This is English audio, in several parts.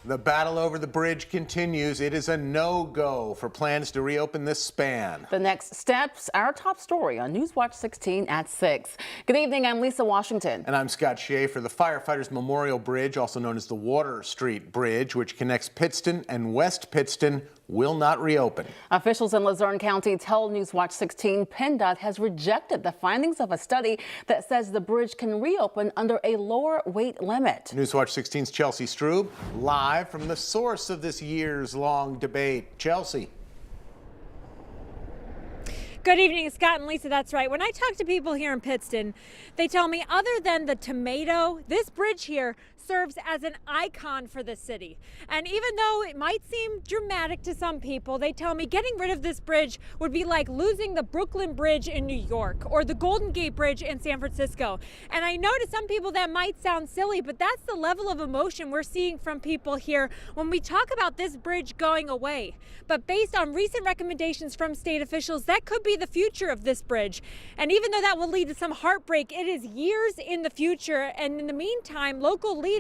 The battle over the bridge continues. It is a no-go for plans to reopen this span. The next steps, our top story on Newswatch 16 at 6. Good evening, I'm Lisa Washington. And I'm Scott Schaefer. The Firefighters Memorial Bridge, also known as the Water Street Bridge, which connects Pittston and West Pittston, will not reopen. Officials in Luzerne County tell Newswatch 16 PennDOT has rejected the findings of a study that says the bridge can reopen under a lower weight limit. Newswatch 16's Chelsea Strube, live from the source of this years-long debate. Chelsea. Good evening, Scott and Lisa. That's right. When I talk to people here in Pittston, they tell me other than the tomato, this bridge here serves as an icon for the city. And even though it might seem dramatic to some people, they tell me getting rid of this bridge would be like losing the Brooklyn Bridge in New York or the Golden Gate Bridge in San Francisco. And I know to some people that might sound silly, but that's the level of emotion we're seeing from people here when we talk about this bridge going away. But based on recent recommendations from state officials, that could be the future of this bridge. And even though that will lead to some heartbreak, it is years in the future. And in the meantime, local leaders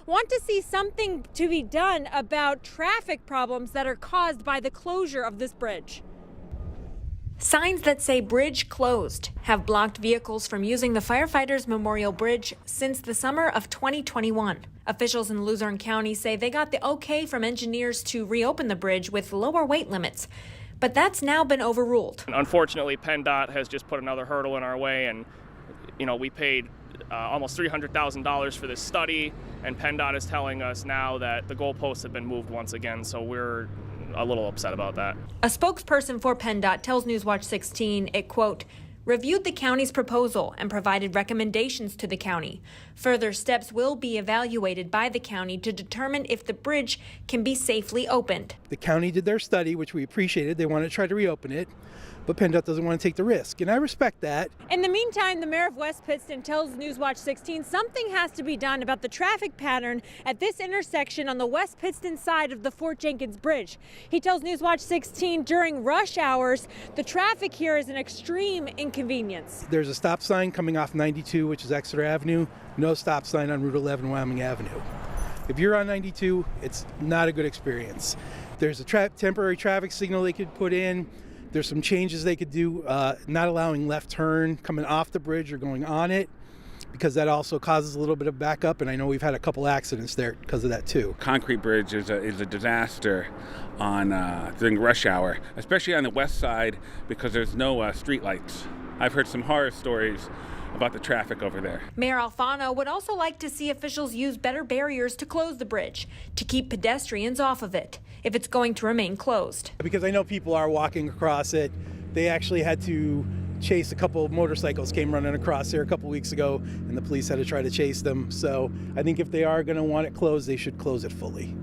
want to see something to be done about traffic problems that are caused by the closure of this bridge. Signs that say bridge closed have blocked vehicles from using the Firefighters Memorial Bridge since the summer of 2021. Officials in Luzerne County say they got the okay from engineers to reopen the bridge with lower weight limits. But that's now been overruled. Unfortunately, PennDOT has just put another hurdle in our way, and we paid almost $300,000 for this study, and PennDOT is telling us now that the goalposts have been moved once again, so we're a little upset about that. A spokesperson for PennDOT tells Newswatch 16 it, quote, reviewed the county's proposal and provided recommendations to the county. Further steps will be evaluated by the county to determine if the bridge can be safely opened. The county did their study, which we appreciated. They want to try to reopen it, but PennDOT doesn't want to take the risk, and I respect that. In the meantime, the mayor of West Pittston tells Newswatch 16 something has to be done about the traffic pattern at this intersection on the West Pittston side of the Fort Jenkins Bridge. He tells Newswatch 16 during rush hours, the traffic here is an extreme inconvenience. There's a stop sign coming off 92, which is Exeter Avenue, no stop sign on Route 11, Wyoming Avenue. If you're on 92, it's not a good experience. There's a temporary traffic signal they could put in. There's some changes they could do, not allowing left turn coming off the bridge or going on it, because that also causes a little bit of backup, and I know we've had a couple accidents there because of that too. Concrete bridge is a disaster during rush hour, especially on the west side because there's no street lights. I've heard some horror stories about the traffic over there. Mayor Alfano would also like to see officials use better barriers to close the bridge, to keep pedestrians off of it, if it's going to remain closed. Because I know people are walking across it. They actually had to chase a couple of motorcycles came running across there a couple weeks ago, and the police had to try to chase them. So I think if they are going to want it closed, they should close it fully.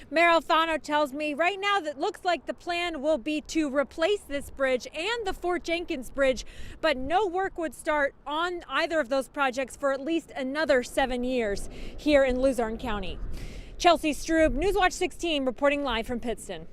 Mayor Alfano tells me right now that looks like the plan will be to replace this bridge and the Fort Jenkins Bridge, but no work would start on either of those projects for at least another 7 years here in Luzerne County. Chelsea Strube, Newswatch 16, reporting live from Pittston.